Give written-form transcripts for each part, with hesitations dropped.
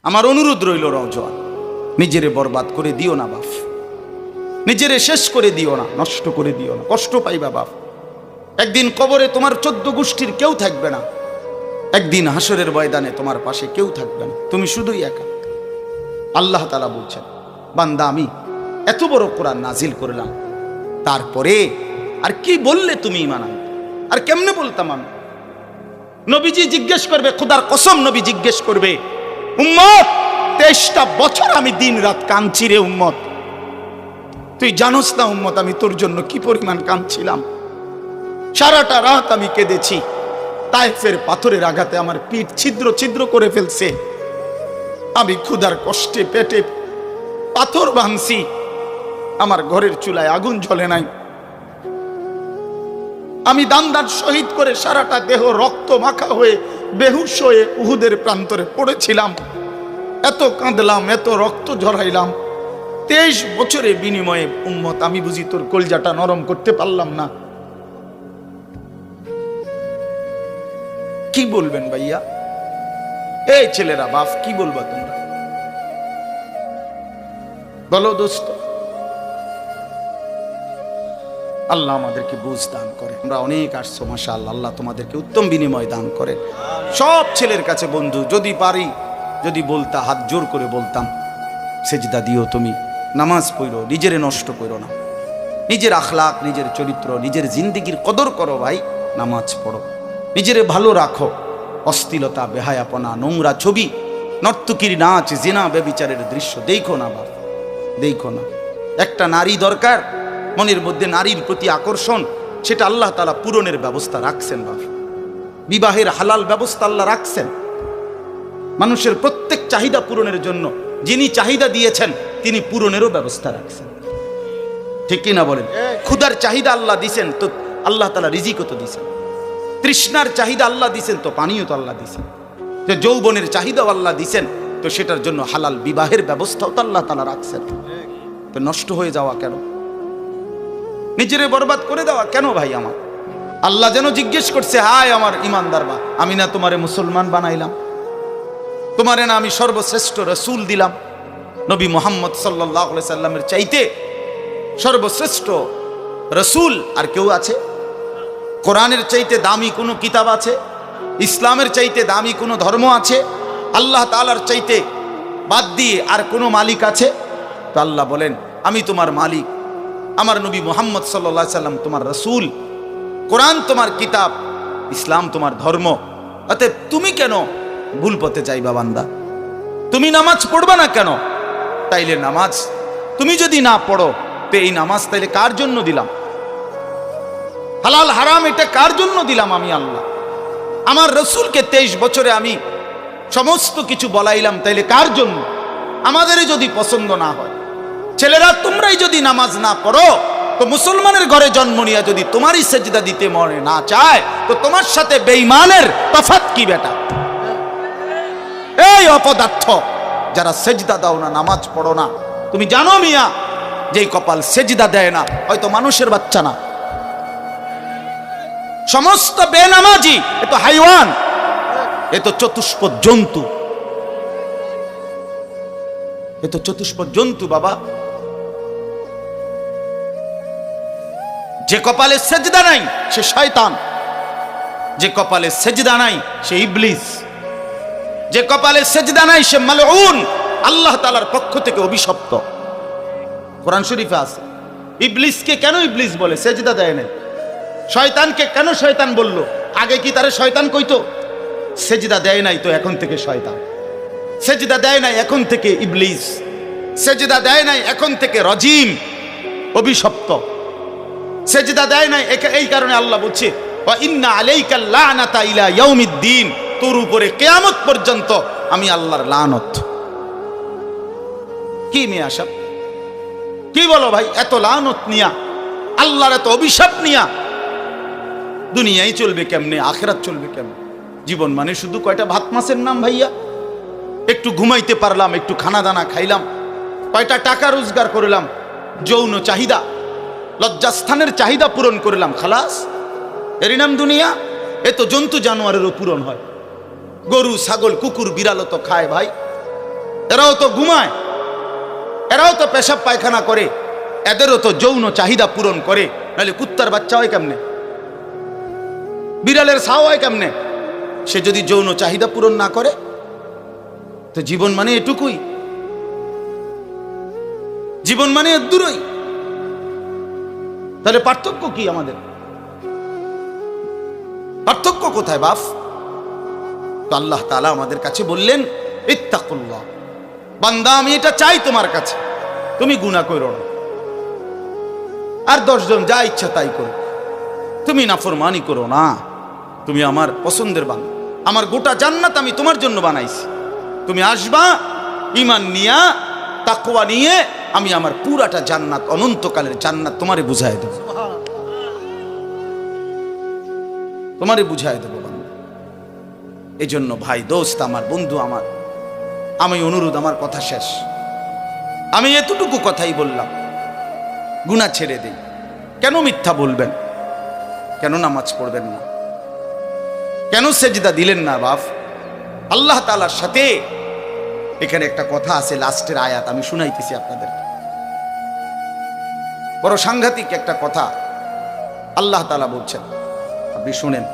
আমার অনুরোধ রইল নওজোয়ান, নিজেরে বরবাদ করে দিও না বাপ, নিজেরে শেষ করে দিও না, নষ্ট করে দিও না, কষ্ট পাইবা বাপ। একদিন কবরে তোমার 14 গোষ্ঠীর কেউ থাকবে না, একদিন হাসরের ময়দানে তোমার পাশে কেউ থাকবে না, তুমি শুধুই একা। আল্লাহ তাআলা বলছেন, বান্দা আমি এত বড় কোরআন নাজিল করলাম, তারপরে আর কি বললে তুমি ঈমান আনতে? আর কেমনে বলতাম আমি? নবীজি জিজ্ঞেস করবে, খোদার কসম নবী জিজ্ঞেস করবে, উম্মত 23টা বছর আমি দিন রাত কাঁদছি রে উম্মত, তুই জানোস না উম্মত আমি তোর জন্য কি পরিমাণ কাঁদছিলাম। সারাটা রাত আমি কেঁদেছি, তায়েফের পাথরের আঘাতে আমার পিঠ ছিদ্র ছিদ্র করে ফেলছে, আমি ক্ষুধার কষ্টে পেটে পাথর ভাঙছি, আমার ঘরের চুলায় আগুন জ্বলে নাই, আমি দান শহীদ করে সারাটা দেহ রক্ত মাখা হয়ে বেহুশ হয়ে উহুদের প্রান্তরে পড়েছিলাম, এত কাঁদলাম, এত রক্ত ঝরাইলাম, 23 বছরের বিনিময়ে উম্মত আমি বুঝি তোর কলজাটা নরম করতে পারলাম না। কি বলবেন ভাইয়া? এই ছেলেরা বাপ কি বলবা তোমরা? বলো দোস্ত। আল্লাহ আমাদেরকে বুঝ দান করে। আমরা অনেক আসছো মাশাআল্লাহ, আল্লাহ তোমাদেরকে উত্তম বিনিময় দান করেন। সব ছেলের কাছে বন্ধু, যদি পারি, যদি বলতা, হাত জোর করে বলতাম, সেজদা দিও, তুমি নামাজ পড়ো, নিজেরে নষ্ট করো না, নিজের আখলাক, নিজের চরিত্র, নিজের জিন্দিগির কদর করো ভাই, নামাজ পড়ো, নিজেরে ভালো রাখো। অশ্লীলতা, বেহায়াপনা, নোংরা ছবি, নর্তকীর নাচ, জিনা, ব্যভিচারের দৃশ্য দেখো না বাপ, দেখো না। একটা নারী দরকার, মনের মধ্যে নারীর প্রতি আকর্ষণ, সেটা আল্লাহ তাআলা পূরণের ব্যবস্থা রাখছেন বাপ। বিবাহের হালাল ব্যবস্থা আল্লাহ রাখছেন, মানুষের প্রত্যেক চাহিদা পূরণের জন্য যিনি চাহিদা দিয়েছেন তিনি পূরণেরও ব্যবস্থা রাখছেন, ঠিক কি না বলেন? ক্ষুধার চাহিদা আল্লাহ দিছেন, তো আল্লাহ তাআলা রিজিকও তো দিছেন। তৃষ্ণার চাহিদা আল্লাহ দিছেন, তো পানিও তো আল্লাহ দিছেন। যে যৌবনের চাহিদাও আল্লাহ দিছেন, তো সেটার জন্য হালাল বিবাহের ব্যবস্থাও তো আল্লাহ তাআলা রাখছেন। তো নষ্ট হয়ে যাওয়া কেন? নিজেরে বরবাদ করে দেওয়া কেন ভাই আমার? আল্লাহ যেন জিজ্ঞেস করছে, হায় আমার ইমানদার বা, আমি না তোমারে মুসলমান বানাইলাম, তোমারে না আমি সর্বশ্রেষ্ঠ রসুল দিলাম, নবী মুহাম্মদ সাল্লাল্লাহু আলাইহি সাল্লামের চাইতে সর্বশ্রেষ্ঠ রসুল আর কেউ আছে? কোরআনের চাইতে দামি কোনো কিতাব আছে? ইসলামের চাইতে দামি কোনো ধর্ম আছে? আল্লাহ তাআলার চাইতে বাদ দিয়ে আর কোনো মালিক আছে? তো আল্লাহ বলেন, আমি তোমার মালিক, আমার নবী মুহাম্মদ সাল্লাল্লাহু আলাইহি সাল্লাম তোমার রসুল, কোরআন তোমার কিতাব, ইসলাম তোমার ধর্ম। অতএব তুমি কেন ভুল পথে যাইবা বান্দা? তুমি নামাজ পড়বা না কেন? তাইলে নামাজ তুমি যদি না পড়ো, তো এই নামাজ তাইলে কার জন্য দিলাম? হালাল হারাম এটা কার জন্য দিলাম? আমি আল্লাহ। আমার রসুলকে 23 বছরে আমি সমস্ত কিছু বলাইলাম, তাইলে কার জন্য? আমাদেরই যদি পছন্দ না হয়, ছেলেরা তোমরাই যদি নামাজ না পড়ো, তো মুসলমানের ঘরে জন্ম নিয়ে যদি তোমারই সেজদা দিতে মনে না চায়, তো তোমার সাথে বেঈমানের তফাৎ কি বেটা? এই অপদার্থ যারা সেজদা দাও না, নামাজ পড়ো না, তুমি জানো মিয়া, যেই কপাল সেজদা দেয় না, হয়তো মানুষের বাচ্চা না, সমস্ত বেনামাজি এ তো হাইওয়ান, এ তো চতুষ্পদ জন্তু, এ তো চতুষ্পদ জন্তু বাবা। যে কপালে সেজদা নাই সে শয়তান, যে কপালে সেজদা নাই সে ইবলিস, যে কপালে সেজদা নাই সে মালউন, আল্লাহ তাআলার পক্ষ থেকে অভিশপ্ত। কোরআন শরীফে আছে। ইবলিসকে কেন ইবলিস বলে? সেজদা দেয় নাই। শয়তানকে কেন শয়তান বলল? আগে কি তারে শয়তান কইতো? সেজদা দেয় নাই তো এখন থেকে শয়তান, সেজদা দেয় নাই এখন থেকে ইবলিস, সেজদা দেয় নাই এখন থেকে রজিম, অভিশপ্ত, সেজদা দেয় নাই। এই কারণে আল্লাহ বলছে, ওয়া ইন্না আলাইকা লানাতা ইলা ইয়াউমিদ্দিন, তোর উপরে কিয়ামত পর্যন্ত আমি আল্লাহর লানত। কি নিয়ে আসব? কি বলো ভাই? এত লানত নিয়া, আল্লাহর এত অভিশাপ নিয়া দুনিয়ায় চলবে কেমনে? আখিরাত চলবে কেমনে? জীবন মানে শুধু কয়টা ভাত মাছের নাম ভাইয়া? একটু ঘুমাইতে পারলাম, একটু খানা দানা খাইলাম, কয়টা টাকা রোজগার করলাম, যৌন চাহিদা, লজ্জাস্থানের চাহিদা পূরণ করলাম, খালাস, এরই নাম দুনিয়া? এ তো জন্তু জানোয়ারেরও পূরণ হয়। গরু, ছাগল, কুকুর, বিড়ালও তো খায় ভাই, এরাও তো ঘুমায়, এরাও তো পেশাব পায়খানা করে, এদেরও তো যৌন চাহিদা পূরণ করে। নাহলে কুত্তার বাচ্চা হয় কেমনে, বিড়ালের ছাও হয় কেমনে? সে যদি যৌন চাহিদা পূরণ না করে, তো জীবন মানে এটুকুই, জীবন মানে দূরই। তাহলে পার্থক্য কি আমাদের? পার্থক্য কোথায় বাপ? তো আল্লাহ তাআলা আমাদের কাছে বললেন, ইত্তাকুল্লাহ, বান্দা আমি এটা চাই তোমার কাছে, তুমি গুনাহ করো না, আর 10 জন যা ইচ্ছা তাই করো, তুমি নাফরমানি করো না, তুমি আমার পছন্দের বান্দা, আমার গোটা জান্নাত আমি তোমার জন্য বানাইছি, তুমি আসবা ঈমান নিয়া, তাকওয়া নিয়ে, আমি আমার পুরাটা জান্নাত, অনন্তকালের জান্নাত তোমারে বুঝাই দেব, তোমারে বুঝাই দেব বান্দা। এই জন্য ভাই, দোস্ত আমার, বন্ধু আমার, আমি অনুরোধ, আমার কথা শেষ, আমি এতটুকু কথাই বললাম, গুনাহ ছেড়ে দেই। কেন মিথ্যা বলবেন? কেন নামাজ পড়বেন না? কেন সেজদা দিলেন না বাপ? আল্লাহ তাআলার সাথে এখানে একটা কথা আছে, লাস্টের আয়াত আমি শুনাইতেছি আপনাদের, বড় সাংঘাতিক একটা কথা আল্লাহ তাআলা বলছেন, আপনি শুনেন।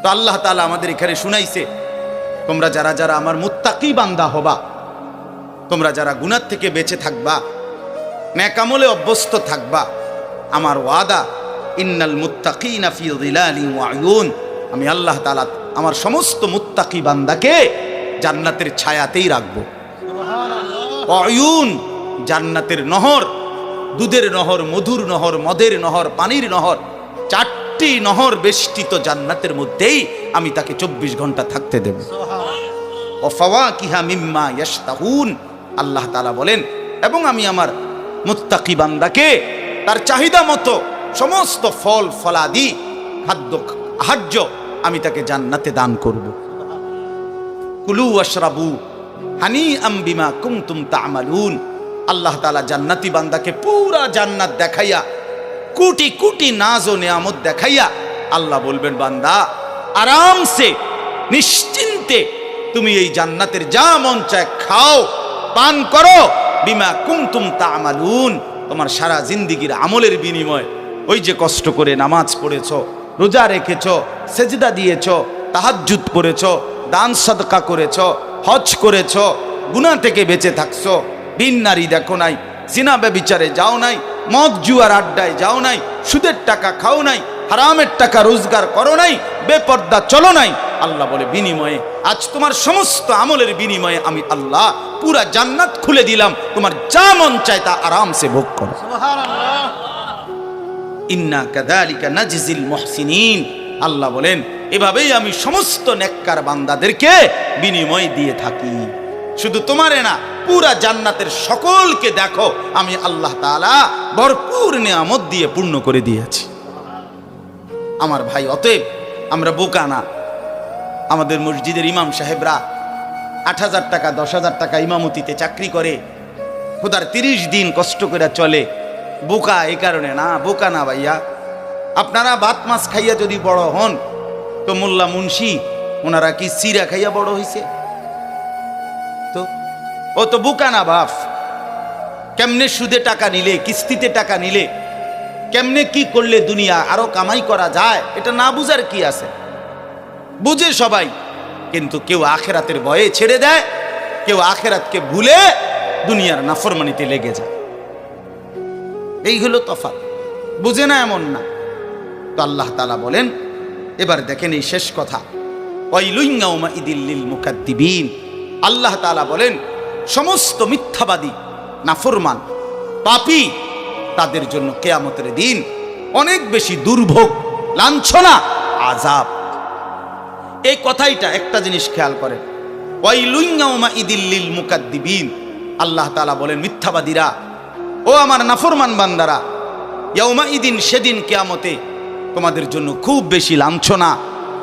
তো আল্লাহ তাআলা আমাদের এখানে শুনাইছে, তোমরা যারা যারা আমার মুত্তাকি বান্দা হবা, তোমরা যারা গুনাহ থেকে বেঁচে থাকবা, নেক আমলে অভ্যস্ত থাকবা, আমার ওয়াদা, ইন্নাল মুত্তাকিনা ফি যিলালিন ওয়া উয়ুন, আমি আল্লাহ তাআলা আমার সমস্ত মুত্তাকি বান্দাকে জান্নাতের ছায়াতেই রাখবো। সুবহানাল্লাহ। উয়ুন, জান্নাতের নহর, দুধের নহর, মধুর নহর, মদের নহর, পানির নহর, 4টি নহর বেষ্টিত জান্নাতের মধ্যেই আমি তাকে 24 ঘন্টা থাকতে দেব। সুবহানাল্লাহ। ওয়া ফাওয়াকিহা মিম্মা ইয়াশতাহুন, আল্লাহ তাআলা বলেন, এবং আমি আমার মুত্তাকি বান্দাকে তার চাহিদা মতো সমস্ত ফল ফলাদি, খাদ্য আহার্য আমি তাকে জান্নাতে দান করব। কুলু ওয়াশরাবু হানিআম বিমা কুনতুম তা'মালুন, আল্লাহ তাআলা জান্নাতি বান্দাকে পুরা জান্নাত দেখাইয়া, কোটি কোটি নাজ ও নিয়ামত দেখাইয়া আল্লাহ বলবেন, বান্দা আরামসে নিশ্চিন্তে তুমি এই জান্নাতের যা মন চায় খাও, পান করো, বিমা কুনতুম তা'মালুন, তোমার সারা জিন্দেগীর আমলের বিনিময়, ওই যে কষ্ট করে নামাজ পড়েছো, রোজা রেখেছো, সেজদা দিয়েছো, তাহাজ্জুদ পড়েছো, দান সাদকা করেছো, হজ করেছো, গুনাহ থেকে বেঁচে থাকছো, বিন নারী দেখো নাই, জিনা ব্যভিচারে যাও নাই, মদ জুয়ার আড্ডায় যাও নাই, সুদের টাকা খাও নাই, হারামের টাকা রোজগার করো নাই, বেপর্দা চলো নাই, আল্লাহ বলে বিনিময়ে, আজ তোমার সমস্ত আমলের বিনিময়ে আমি আল্লাহ পুরা জান্নাত খুলে দিলাম, তোমার যা মন চায় তা আরামসে ভোগ করো। সুবহানাল্লাহ। ইন্না কাযালিকা নাজজিল মুহসিনিন, আল্লাহ বলেন এভাবেই আমি সমস্ত নেককার বান্দাদেরকে বিনিময় দিয়ে থাকি। শুধু তোমারে না, পুরা জান্নাতের সকলকে দেখো আমি আল্লাহ তাআলা ভরপুর নিয়ামত দিয়ে পূর্ণ করে দিয়েছি। আমার ভাই, অতএব আমরা বোকা না। আমাদের মসজিদের ইমাম সাহেবরা 8,000 টাকা 10,000 টাকা ইমামতিতে চাকরি করে, খোদার 30 দিন কষ্ট করে চলে। বোকা এই কারণে না, বোকা না ভাইয়া। আপনারা ভাত মাছ খাইয়া যদি বড় হন, তো মোল্লা মুন্সি ওনারা কি সিরা খাইয়া বড় হইছে? তো ও তো বোকা না বাপ। কেমনে সুদে টাকা নিলে, কিস্তিতে টাকা নিলে, কেমনে কি করলে দুনিয়া আরো কামাই করা যায়, এটা না বুঝার কি আছে? বুঝে সবাই, কিন্তু কেউ আখেরাতের ভয়ে ছেড়ে দেয়, কেউ আখেরাতকে ভুলে দুনিয়ার নাফরমানিতে লেগে যায়। এই হলো তফাৎ, বুঝে না এমন না। তো আল্লাহ তাআলা বলেন, এবার দেখেন এই শেষ কথা, ওয়াইলুন ইয়াউমাইযিল লিল মুকাদ্দিবিন, আল্লাহ তাআলা বলেন সমস্ত মিথ্যাবাদী, নাফরমান, পাপী, তাদের জন্য কিয়ামতের দিন অনেক বেশি দুর্ভোগ, লাঞ্ছনা, আযাব। এই কথাইটা একটা জিনিস খেয়াল করেন, ওয়াইলুন ইয়াউমাইযিল লিল মুকাদ্দিবিন, আল্লাহ তাআলা বলেন মিথ্যাবাদীরা, ও আমার নাফরমান বান্দারা, ইয়াউমাইদিন, সেদিন কিয়ামতে তোমাদের জন্য খুব বেশি লাঞ্ছনা,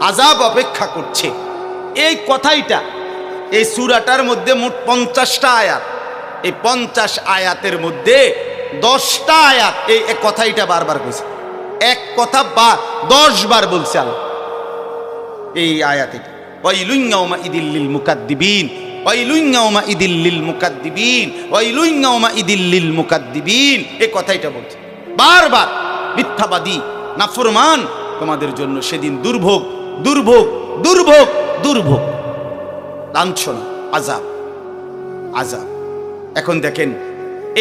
আযাব অপেক্ষা করছে। এই কথাইটা এই সূরাটার মধ্যে মোট 50টা আয়াত। এই 50 আয়াতের মধ্যে 10টা আয়াত এই কথাইটা বারবার কইছে। এক কথা 10 বার বলছে আল্লাহ এই আয়াতে। ওয়াইলুন ইয়াউমাইদিল লিল মুকাদ্দিবিন, ওয়াইলুন ইয়াউমাইদিল লিল মুকাদ্দিবিন, ওয়াইলুন ইয়াউমাইদিল লিল মুকাদ্দিবিন, এই কথাইটা বলছে বারবার। মিথ্যাবাদী নাফরমান, তোমাদের জন্য সেদিন দুর্ভোগ, দুর্ভোগ, দুর্ভোগ, দুর্ভোগ, লাঞ্ছনা, আযাব, আযাব। এখন দেখেন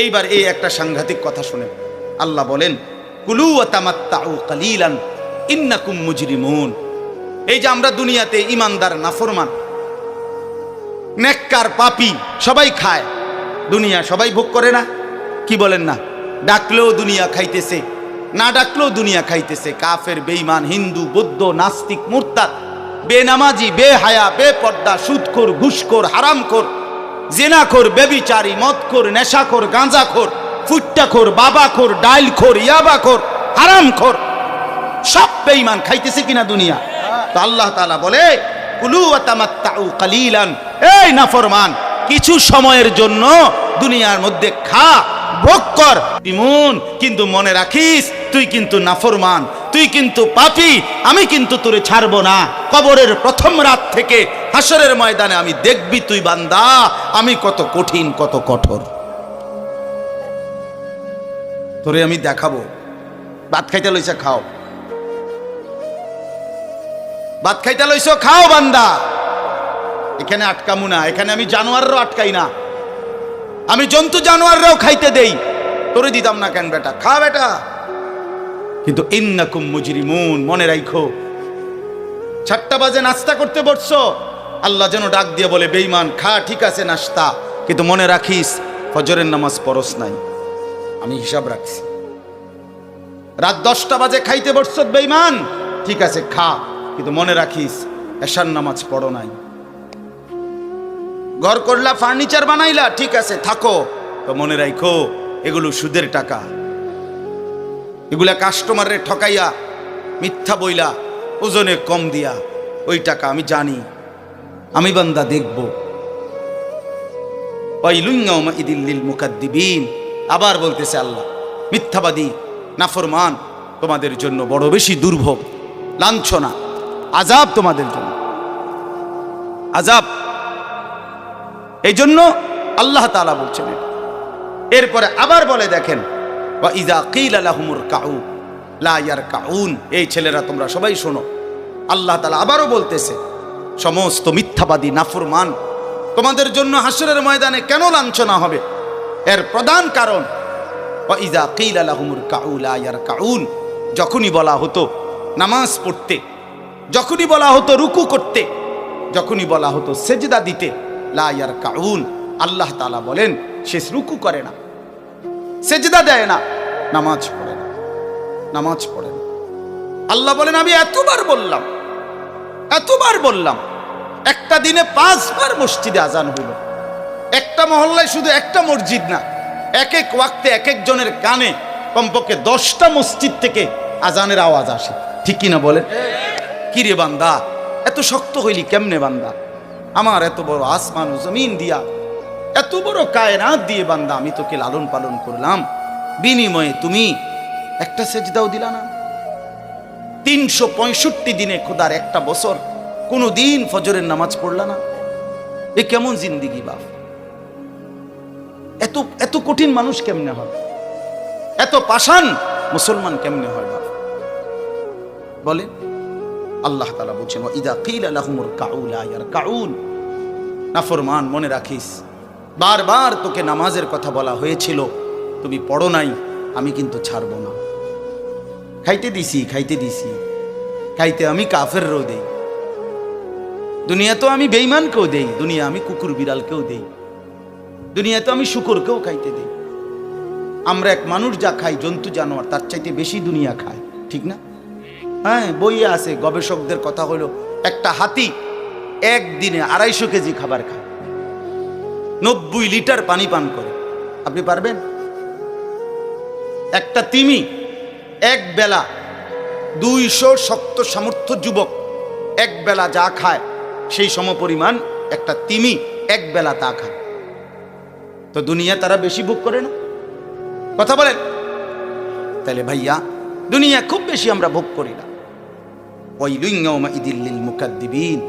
এইবার এই একটা সাংঘাতিক কথা শুনেন। আল্লাহ বলেন কুলু ওয়া তামাত্তাউ কালিলান ইন্নাকুম মুজরিমুন। এই যে আমরা দুনিয়াতে ইমানদার নাফরমান নেককার পাপী সবাই খায়, দুনিয়া সবাই ভোগ করে না? কি বলেন না? ডাকলেও দুনিয়া খাইতেছে, না ডাকলেও দুনিয়া খাইতেছে। কাফের, বেঈমান, হিন্দু, বৌদ্ধ, নাস্তিক, মুরতাদ, বেনামাজি, বেহায়া, বেপর্দা, সুদখোর, ঘুষখোর, হারামখোর, জিনাখোর, বেবিচারী, মদখোর, নেশাখোর, গাঁজাখোর, ফুট্টাখোর, বাবাখোর, ডাইলখোর, ইয়াবাখোর, হারামখোর, সব বেঈমান খাইতেছে কিনা দুনিয়া? তো আল্লাহ তাআলা বলে কুলু ওয়া তামাত্তাউ কালিলান, এই নাফরমান কিছু সময়ের জন্য দুনিয়ার মধ্যে খা, ভোগ কর, ইমুন, কিন্তু মনে রাখিস তুই কিন্তু নাফরমান, তুই কিন্তু পাপী, আমি কিন্তু তোরে ছাড়বো না। কবরের প্রথম রাত থেকে হাসরের ময়দানে আমি দেখবি তুই বান্দা আমি কত কঠিন, কত কঠোর, তোরে আমি দেখাবো। ভাত খাইতে লইছে খাও, ভাত খাইতে লইছো খাও বান্দা, এখানে আটকামু না। এখানে আমি জানোয়াররাও আটকাই না, আমি জন্তু জানোয়াররাও খাইতে দেই, তোরে দিতাম না কেন বেটা? খা বেটা। কিন্তু ইন্নাকুম মুজরিমুন, মনে রাখো 7টা বাজে নাস্তা করতে বসছো, আল্লাহ যেন ডাক দিয়ে বলে বেঈমান খা, ঠিক আছে নাস্তা, কিন্তু মনে রাখিস ফজরের নামাজ পড়স নাই, আমি হিসাব রাখছি। রাত 10টা বাজে খাইতে বসছো বেঈমান, ঠিক আছে খা, কিন্তু মনে রাখিস এশার নামাজ পড়ো নাই। ঘর করলা, ফার্নিচার বানাইলা, ঠিক আছে থাকো, তো মনে রাখো এগুলো সুদের টাকা, এগুলা কাস্টমারে ঠকাইয়া মিথ্যা বইলা ওজনে কম দিয়া ওই টাকা আমি জানি, আমি বান্দা দেখব। ওয়াইলুন ইয়াউমাইদিল লিল মুকাদ্দিবিন, আবার বলতেছে আল্লাহ মিথ্যাবাদী নাফরমান তোমাদের জন্য বড় বেশি দুর্ভোগ, লাঞ্ছনা, আযাব তোমাদের জন্য, আযাব। এই জন্য আল্লাহ তাআলা বলছেন। এরপরে আবার বলে দেখেন ওয়া ইযা কিলা লাহুমুর কাউ লা ইয়ারকাউন, এই ছেলেরা তোমরা সবাই শোনো, আল্লাহ তাআলা আবারও বলতেছে সমস্ত মিথ্যাবাদী নাফরমান তোমাদের জন্য হাসরের ময়দানে কেন লাঞ্ছনা হবে? এর প্রধান কারণ ওয়া ইযা কিলা লাহুমুর কাউ লা ইয়ারকাউন, যখনই বলা হতো নামাজ পড়তে, যখনই বলা হতো রুকু করতে, যখনই বলা হতো সেজদা দিতে, লা ইয়ারকাউন, আল্লাহ তাআলা বলেন সে রুকু করে না, সেজদা দেয় না, নামাজ পড়ে না, নামাজ পড়ে না। আল্লাহ বলেন আমি এতবার বললাম, এতবার বললাম, একটা দিনে 5 বার মসজিদে আজান হইল, একটা মহল্লায় শুধু একটা মসজিদ না, এক এক ওয়াক্তে এক একজনের কানে কমপক্ষে 10টা মসজিদ থেকে আজানের আওয়াজ আসে, ঠিক কিনা বলেন? কি রে বান্দা এত শক্ত হইলি কেমনে বান্দা? আমার এত বড় আসমান ও জমিন দিয়া, এত বড় কায়নাত দিয়ে বান্দা আমি তোকে লালন পালন করলাম, বিনিময়ে তুমি একটা সেজদাও দিলা না। 365 দিনে খোদার একটা বছর কোনো দিন ফজরের নামাজ পড়লা না। এ কেমন জিন্দিগি বাপ? এত এত কঠিন মানুষ কেমনে হয়? এত পাষাণ মুসলমান কেমনে হয় বাপ? বলে আল্লাহ তাআলা বলছেন ওয়া ইযা কিলা লাহুমুর কাউ লা ইয়ারকাউন, নাফরমান মনে রাখিস বারবার তোকে নামাজের কথা বলা হয়েছিল, তুমি পড়ো নাই, আমি কিন্তু ছাড়বো না। খাইতে দিছি, খাইতে দিছি, খাইতে আমি কাফেরও দেই, দুনিয়া তো আমি বেঈমানকেও দেই, দুনিয়া আমি কুকুর বিড়ালকেও দেই, দুনিয়া তো আমি শুকরকেও খাইতে দেই। আমরা এক মানুষ যা খাই জন্তু জানোয়ার তার চাইতে বেশি দুনিয়া খায়, ঠিক না? হ্যাঁ, বইয়ে আছে, গবেষকদের কথা হলো একটা হাতি একদিনে 250 কেজি খাবার খায়, 90 লিটার পানি পান করে। আপনি পারবেন? একটা তিমি এক বেলা 200 শক্ত সামর্থ্য যুবক এক বেলা যা খায় সেই সমপরিমাণ একটা তিমি এক বেলা তা খায়। তো দুনিয়া তারা বেশি ভোগ করে না? কথা বলেন। তাহলে ভাইয়া দুনিয়া খুব বেশি আমরা ভোগ করি না। ওয়াইলুন ইয়াউমাইদিল লিল মুকাদ্দিবিন,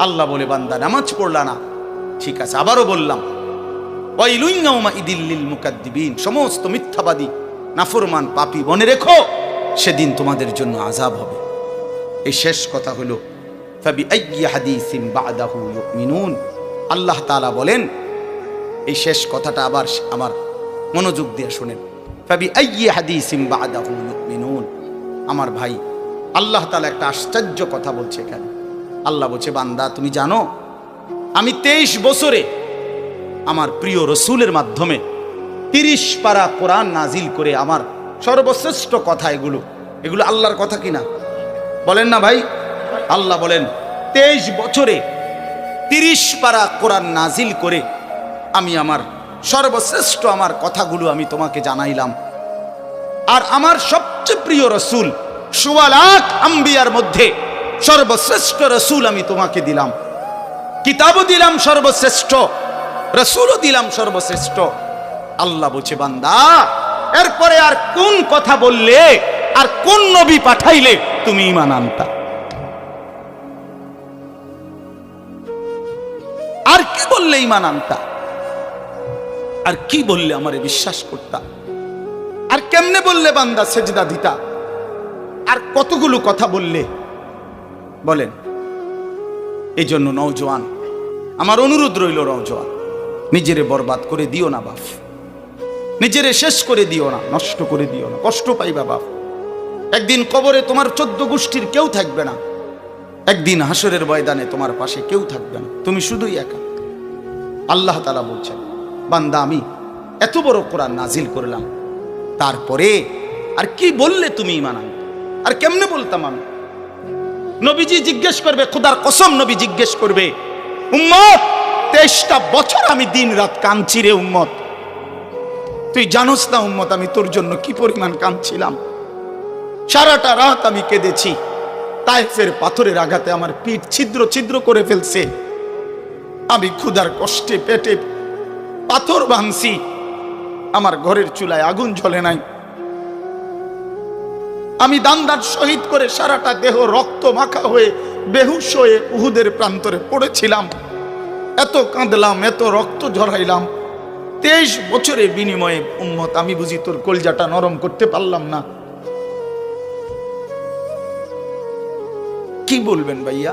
আল্লাহ বলে বান্দা নামাজ পড়লা না, ঠিক আছে, আবারও বললাম, ওয়াইলুন ইয়াউমাইযিল লিল মুকাদ্দিবিন, সমস্ত মিথ্যাবাদী নাফরমান পাপী মনে রেখো, সেদিন তোমাদের জন্য আযাব হবে। এই শেষ কথা হলো ফাবিআইয়ি হাদিসিন বা'দাহু ইউমিনুন। আল্লাহ তাআলা বলেন, এই শেষ কথাটা আবার আমার মনোযোগ দিয়ে শুনেন, ফাবিআইয়ি হাদিসিন বা'দাহু ইউমিনুন। আমার ভাই, আল্লাহ তাআলা একটা আশ্চর্য কথা বলছে এখানে। আল্লাহ বলছে, বান্দা তুমি জানো আমি 23 বছরে আমার প্রিয় রসুলের মাধ্যমে 30 পারা কোরআন নাজিল করে, আমার সর্বশ্রেষ্ঠ কথা এগুলো আল্লাহর কথা কিনা বলেন না ভাই? আল্লাহ বলেন 23 বছরে 30 পারা কোরআন নাজিল করে আমি আমার সর্বশ্রেষ্ঠ আমার কথাগুলো আমি তোমাকে জানাইলাম। আর আমার সবচেয়ে প্রিয় রসুল 1.25 লাখ আম্বিয়ার মধ্যে সর্বশ্রেষ্ঠ রসুল আমি তোমাকে দিলাম, কিতাবও দিলাম সর্বশ্রেষ্ঠ, রসুলও দিলাম সর্বশ্রেষ্ঠ। আল্লাহ বলছে, বান্দা এরপরে আর কোন কথা বললে, আর কোন নবী পাঠাইলে তুমি ঈমান আনতা? আর কি বললে ঈমান আনতা? আর কি বললে আমারে বিশ্বাস করতা? আর কেমনে বললে বান্দা সেজদা দিতা? আর কতগুলো কথা বললে বলেন? এই জন্য নওজোয়ান, আমার অনুরোধ রইল, নওজোয়ান নিজেরে বরবাদ করে দিও না বাপ, নিজেরে শেষ করে দিও না, নষ্ট করে দিও না, কষ্ট পাইবা বাপ। একদিন কবরে তোমার 14 গোষ্ঠীর কেউ থাকবে না, একদিন হাসরের ময়দানে তোমার পাশে কেউ থাকবে না, তুমি শুধুই একা। আল্লাহ তাআলা বলছেন, বান্দা আমি এত বড় কোরআন নাজিল করলাম, তারপরে আর কি বললে তুমি ঈমান আনতে? আর কেমনে বলতাম আমি? নবীজি জিজ্ঞেস করবে, খোদার কসম নবী জিজ্ঞেস করবে, উম্মত 23টা বছর আমি দিন রাত কাঁদছি রে উম্মত, তুই জানোস না উম্মত আমি তোর জন্য কি পরিমাণ কাঁদছিলাম। সারাটা রাত আমি কেঁদেছি, তায়েফের পাথরের আঘাতে আমার পিঠ ছিদ্র ছিদ্র করে ফেলছে, আমি ক্ষুধার কষ্টে পেটে পাথর ভাঙছি, আমার ঘরের চুলায় আগুন জ্বলে নাই, আমি দান্দার শহীদ করে সারাটা দেহ রক্ত মাখা হয়ে বেহুশ হয়ে উহুদের প্রান্তরে পড়েছিলাম, এত কাঁদলাম, এত রক্ত ঝরাইলাম, 23 বছরের বিনিময়ে উম্মত আমি বুঝি তোর কলজাটা নরম করতে পারলাম না। কি বলবেন ভাইয়া?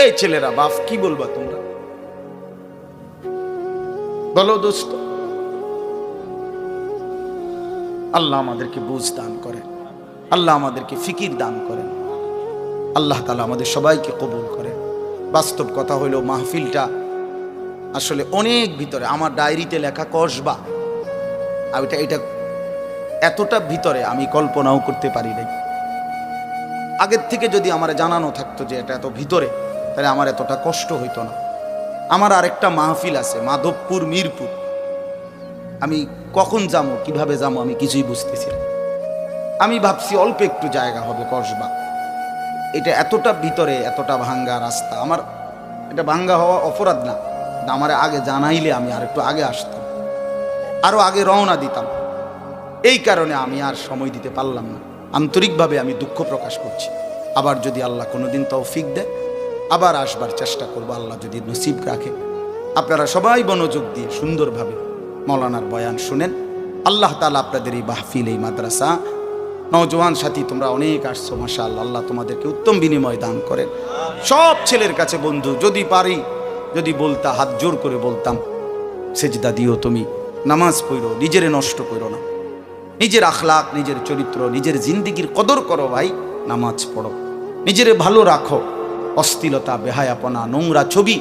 এই ছেলেরা বাপ কি বলবা তোমরা? বলো দোস্ত। আল্লাহ আমাদেরকে বুঝ দান করেন, আল্লাহ আমাদেরকে ফিকির দান করেন, আল্লাহ তাআলা আমাদের সবাইকে কবুল করেন। বাস্তব কথা হলো মাহফিলটা আসলে অনেক ভিতরে, আমার ডায়েরিতে লেখা কসবা, আর এটা এতটা ভিতরে আমি কল্পনাও করতে পারি নাই। আগের থেকে যদি আমার জানানো থাকতো যে এটা এত ভিতরে, তাহলে আমার এতটা কষ্ট হইতো না। আমার আরেকটা মাহফিল আছে মাধবপুর, মিরপুর, আমি কখন যাবো কিভাবে যাবো আমি কিছুই বুঝতেছি না। আমি ভাবছি অল্প একটু জায়গা হবে কসবা, এটা এতটা ভিতরে, এতটা ভাঙ্গা রাস্তা। আমার এটা ভাঙ্গা হওয়া অপরাধ না, আমার আগে জানাইলে আমি আর একটু আগে আসতাম, আরো আগে রওনা দিতাম। এই কারণে আমি আর সময় দিতে পারলাম না। আন্তরিকভাবে আমি দুঃখ প্রকাশ করছি। আবার যদি আল্লাহ কোনোদিন তৌফিক দেয় আবার আসবার চেষ্টা করব, আল্লাহ যদি নসিব রাখে। আপনারা সবাই মনোযোগ দিয়ে সুন্দরভাবে মৌলানার বয়ান শুনেন। আল্লাহ তাআলা আপনাদের এই মাহফিল, এই মাদ্রাসা, নওজোয়ান সাথী তোমরা অনেক আসছো, মাশাআল্লাহ, আল্লাহ তোমাদেরকে উত্তম বিনিময় দান করেন। সব ছেলের কাছে বন্ধু, যদি পারি যদি বলতা, হাত জোর করে বলতাম, সেজদা দিও তুমি, নামাজ পড়ো, নিজেরে নষ্ট করো না, নিজের আখলাক, নিজের চরিত্র, নিজের জিন্দিগির কদর করো ভাই, নামাজ পড়ো, নিজেরে ভালো রাখো। অশ্লীলতা, বেহায়াপনা, নোংরা ছবি,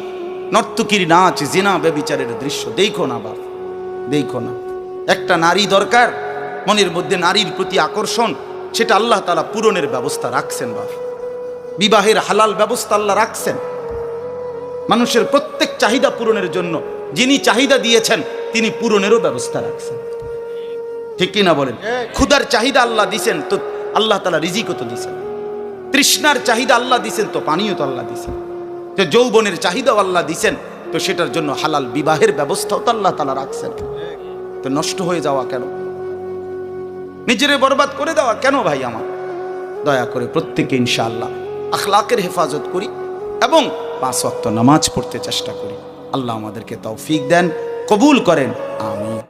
নর্তকীর নাচ, জিনা, ব্যভিচারের দৃশ্য দেখো না বাপ, দেখো না। একটা নারী দরকার, মনের মধ্যে নারীর প্রতি আকর্ষণ, সেটা আল্লাহ তাআলা পূরণের ব্যবস্থা রাখছেন বাপ। বিবাহের হালাল ব্যবস্থা আল্লাহ রাখছেন। মানুষের প্রত্যেক চাহিদা পূরণের জন্য যিনি চাহিদা দিয়েছেন তিনি পূরণেরও ব্যবস্থা রাখছেন, ঠিক কিনা বলেন? ক্ষুধার চাহিদা আল্লাহ দিছেন, তো আল্লাহ তাআলা রিজিকও তো দিছেন। তৃষ্ণার চাহিদা আল্লাহ দিছেন, তো পানিও তো আল্লাহ দিছেন। যে যৌবনের চাহিদাও আল্লাহ দিছেন, তো সেটার জন্য হালাল বিবাহের ব্যবস্থাও তো আল্লাহ তাআলা রাখছেন। তো নষ্ট হয়ে যাওয়া কেন? নিজেরে বরবাদ করে দেওয়া কেন ভাই? আমার দয়া করে প্রত্যেকে ইনশাআল্লাহ আখলাকের হেফাজত করি এবং 5 ওয়াক্ত নামাজ পড়তে চেষ্টা করি। আল্লাহ আমাদেরকে তৌফিক দেন, কবুল করেন।